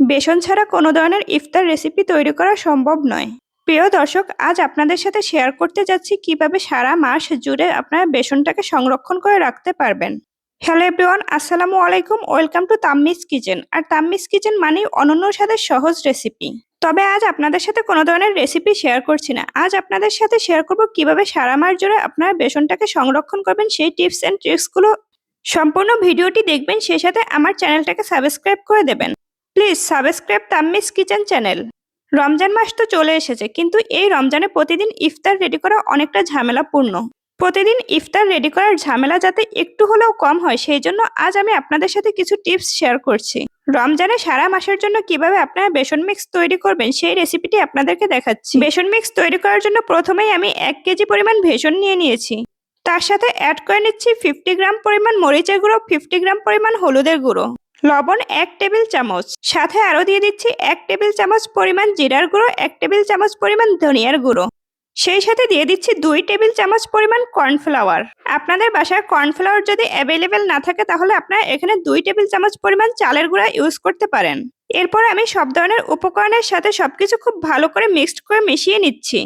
বেসন ছাড়া কোনো ধরনের ইফতার রেসিপি তৈরি করা সম্ভব নয়। প্রিয় দর্শক, আজ আপনাদের সাথে শেয়ার করতে যাচ্ছি কিভাবে সারা মাস জুড়ে আপনারা বেসনটাকে সংরক্ষণ করে রাখতে পারবেন। হ্যালো এভরিওয়ান, আসসালামু আলাইকুম। Welcome to Tammi's kitchen. আর তাম্মিস কিচেন মানেই অনন্য স্বাদের সহজ রেসিপি। তবে আজ আপনাদের সাথে কোনো ধরনের রেসিপি শেয়ার করছি না। আজ আপনাদের সাথে শেয়ার করব কিভাবে সারা মাস জুড়ে আপনারা বেসনটাকে সংরক্ষণ করবেন, সেই টিপস এন্ড ট্রিক্সগুলো। সম্পূর্ণ ভিডিওটি দেখবেন, সেই সাথে আমার চ্যানেলটাকে সাবস্ক্রাইব করে দেবেন। Please subscribe Tammi's kitchen channel. Ramzan মাস তো চলে এসেছে, কিন্তু এই রমজানে প্রতিদিন ইফতার রেডি করা অনেকটা ঝামেলাপূর্ণ। প্রতিদিন ইফতার রেডি করার ঝামেলা যাতে একটু হলেও কম হয়, সেই জন্য আজ আমি আপনাদের সাথে কিছু টিপস শেয়ার করছি। রমজানে সারা মাসের জন্য কিভাবে আপনারা বেসন মিক্স তৈরি করবেন সেই রেসিপিটি আপনাদেরকে দেখাচ্ছি। বেসন মিক্স তৈরি করার জন্য প্রথমেই আমি 1 কেজি পরিমাণ বেসন নিয়ে নিয়েছি। তার সাথে অ্যাড করে নিচ্ছি 50 গ্রাম পরিমাণ মরিচের গুঁড়ো, 50 গ্রাম পরিমাণ হলুদের গুঁড়ো, লবণ 1 টেবিল চামচ, সাথে আরো দিয়ে দিচ্ছি 1 টেবিল চামচ পরিমাণ জিরার গুঁড়ো, 1 টেবিল চামচ পরিমাণ ধনিয়ার গুঁড়ো, সেই সাথে দিয়ে দিচ্ছি 2 টেবিল চামচ পরিমাণ কর্নফ্লাওয়ার। আপনাদের বাসায় কর্নফ্লাওয়ার যদি অ্যাভেলেবেল না থাকে তাহলে আপনারা এখানে 2 টেবিল চামচ পরিমাণ চালের গুঁড়া ইউজ করতে পারেন। এরপর আমি সব ধরনের উপকরণের সাথে সবকিছু খুব ভালো করে মিক্সড করে মিশিয়ে নিচ্ছি।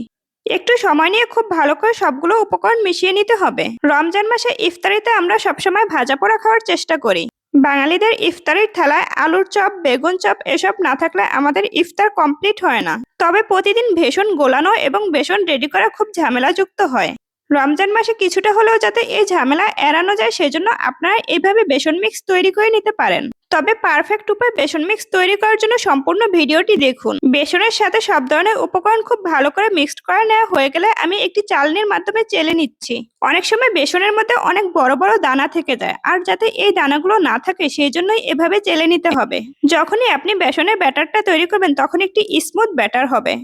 একটু সময় নিয়ে খুব ভালো করে সবগুলো উপকরণ মিশিয়ে নিতে হবে। রমজান মাসে ইফতারিতে আমরা সবসময় ভাজা পোড়া খাওয়ার চেষ্টা করি। বাঙালিদের ইফতারির থালায় আলুর চপ, বেগুন চপ এসব না থাকলে আমাদের ইফতার কমপ্লিট হয় না। তবে প্রতিদিন বেসন গোলানো এবং বেসন রেডি করা খুব ঝামেলাযুক্ত হয়। রমজান মাসে কিছুটা হলেও যাতে এই ঝামেলা এড়ানো যায়, সেজন্য আপনারা এইভাবে বেসন মিক্স তৈরি করে নিতে পারেন। তবে পারফেক্ট উপায়ে বেসন মিক্স তৈরি করার জন্য সম্পূর্ণ ভিডিওটি দেখুন। বেসনের সাথে সব ধরনের উপকরণ খুব ভালো করে মিক্সড করে নেওয়া হয়ে গেলে আমি একটি চালনির মাধ্যমে চেলে নিচ্ছি। অনেক সময় বেসনের মধ্যে অনেক বড় বড় দানা থেকে যায়, আর যাতে এই দানাগুলো না থাকে সেই জন্যই এভাবে চেলে নিতে হবে। যখনই আপনি বেসনের ব্যাটারটা তৈরি করবেন তখন একটি স্মুথ ব্যাটার হবে।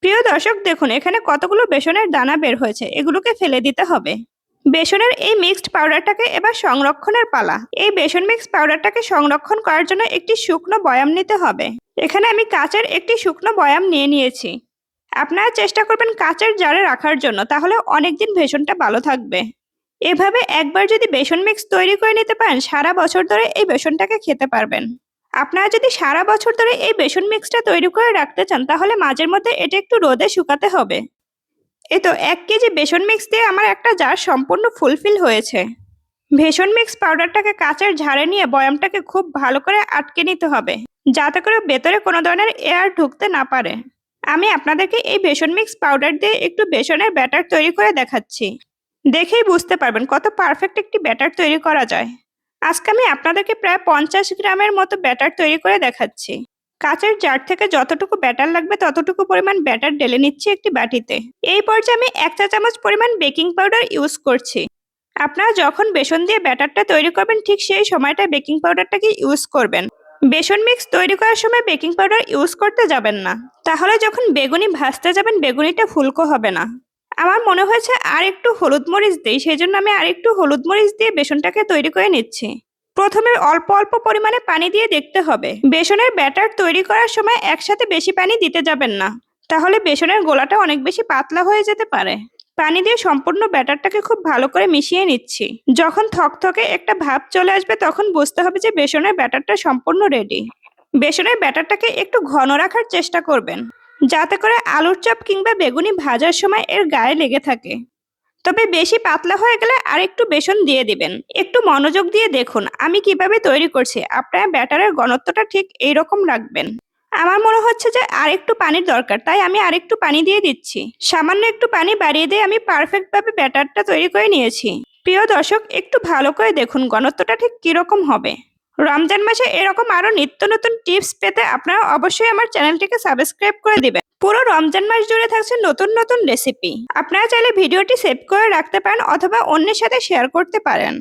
প্রিয় দর্শক, দেখুন এখানে কতগুলো বেসনের দানা বের হয়েছে, এগুলোকে ফেলে দিতে হবে। বেসনের এই মিক্সড পাউডারটাকে এবার সংরক্ষণের পালা। এই বেসন মিক্স পাউডারটাকে সংরক্ষণ করার জন্য একটি শুকনো বয়াম নিতে হবে। এখানে আমি কাচের একটি শুকনো বয়াম নিয়ে নিয়েছি। আপনারা চেষ্টা করবেন কাচের জারে রাখার জন্য, তাহলে অনেকদিন বেসনটা ভালো থাকবে। এভাবে একবার যদি বেসন মিক্স তৈরি করে নিতে পারেন, সারা বছর ধরে এই বেসনটাকে খেতে পারবেন। আপনারা যদি সারা বছর ধরে এই বেসন মিক্সটা তৈরি করে রাখতে চান তাহলে মাঝের মধ্যে এটা একটু রোদে শুকাতে হবে। এই তো 1 কেজি বেসন মিক্স দিয়ে আমার একটা জার সম্পূর্ণ ফুলফিল হয়েছে। বেসন মিক্স পাউডারটাকে কাচের ঝাড়ে নিয়ে বয়ামটাকে খুব ভালো করে আটকে নিতে হবে, যাতে করে ভেতরে কোনো ধরনের এয়ার ঢুকতে না পারে। আমি আপনাদেরকে এই বেসন মিক্স পাউডার দিয়ে একটু বেসনের ব্যাটার তৈরি করে দেখাচ্ছি। দেখেই বুঝতে পারবেন কত পারফেক্ট একটি ব্যাটার তৈরি করা যায়। আজকে আমি আপনাদেরকে প্রায় 50 গ্রামের মতো ব্যাটার তৈরি করে দেখাচ্ছি। কাচের জার থেকে যতটুকু ব্যাটার লাগবে ততটুকু পরিমাণ ব্যাটার ঢেলে নিচ্ছি একটি বাটিতে। এই পর্যায়ে আমি 1 চা চামচ পরিমাণ বেকিং পাউডার ইউজ করছি। আপনারা যখন বেসন দিয়ে ব্যাটারটা তৈরি করবেন ঠিক সেই সময়টায় বেকিং পাউডারটাকে ইউজ করবেন। বেসন মিক্স তৈরি করার সময় বেকিং পাউডার ইউজ করতে যাবেন না, তাহলে যখন বেগুনি ভাজতে যাবেন বেগুনিটা ফুলকো হবে না। আমার মনে হয়েছে আর একটু হলুদ মরিচ দিই, সেই জন্য আমি আর একটু হলুদ মরিচ দিয়ে বেসনটাকে তৈরি করে নিচ্ছি। প্রথমে অল্প অল্প পরিমাণে পানি দিয়ে দেখতে হবে। বেসনের ব্যাটার তৈরি করার সময় একসাথে বেশি পানি দিতে যাবেন না, তাহলে বেসনের গোলাটা অনেক বেশি পাতলা হয়ে যেতে পারে। পানি দিয়ে সম্পূর্ণ ব্যাটারটাকে খুব ভালো করে মিশিয়ে নিচ্ছি। যখন থকথকে একটা ভাব চলে আসবে তখন বুঝতে হবে যে বেসনের ব্যাটারটা সম্পূর্ণ রেডি। বেসনের ব্যাটারটাকে একটু ঘন রাখার চেষ্টা করবেন, যাতে করে আলুর চপ কিংবা বেগুনি ভাজার সময় এর গায়ে লেগে থাকে। তবে বেশি পাতলা হয়ে গেলে আর একটু বেসন দিয়ে দিবেন। একটু মনোযোগ দিয়ে দেখুন আমি কিভাবে তৈরি করছি। আপনারা ব্যাটারের ঘনত্বটা ঠিক এইরকম রাখবেন। আমার মনে হচ্ছে যে আর একটু পানির দরকার, তাই আমি আর একটু পানি দিয়ে দিচ্ছি। সামান্য একটু পানি বাড়িয়ে দিয়ে আমি পারফেক্টভাবে ব্যাটারটা তৈরি করে নিয়েছি। প্রিয় দর্শক, একটু ভালো করে দেখুন ঘনত্বটা ঠিক কিরকম হবে। রমজান মাসে এরকম আরো নিত্য নতুন টিপস পেতে আপনারা অবশ্যই আমার চ্যানেলটিকে সাবস্ক্রাইব করে দিবেন। পুরো রমজান মাস জুড়ে থাকছে নতুন নতুন রেসিপি। আপনারা চাইলে ভিডিওটি সেভ করে রাখতে পারেন অথবা অন্যের সাথে শেয়ার করতে পারেন।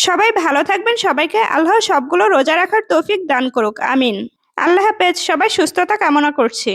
সবাই ভালো থাকবেন। সবাইকে আল্লাহ সবগুলো রোজা রাখার তৌফিক দান করুক, আমিন। আল্লাহ হাফেজ। সবাই সুস্থতা কামনা করছি।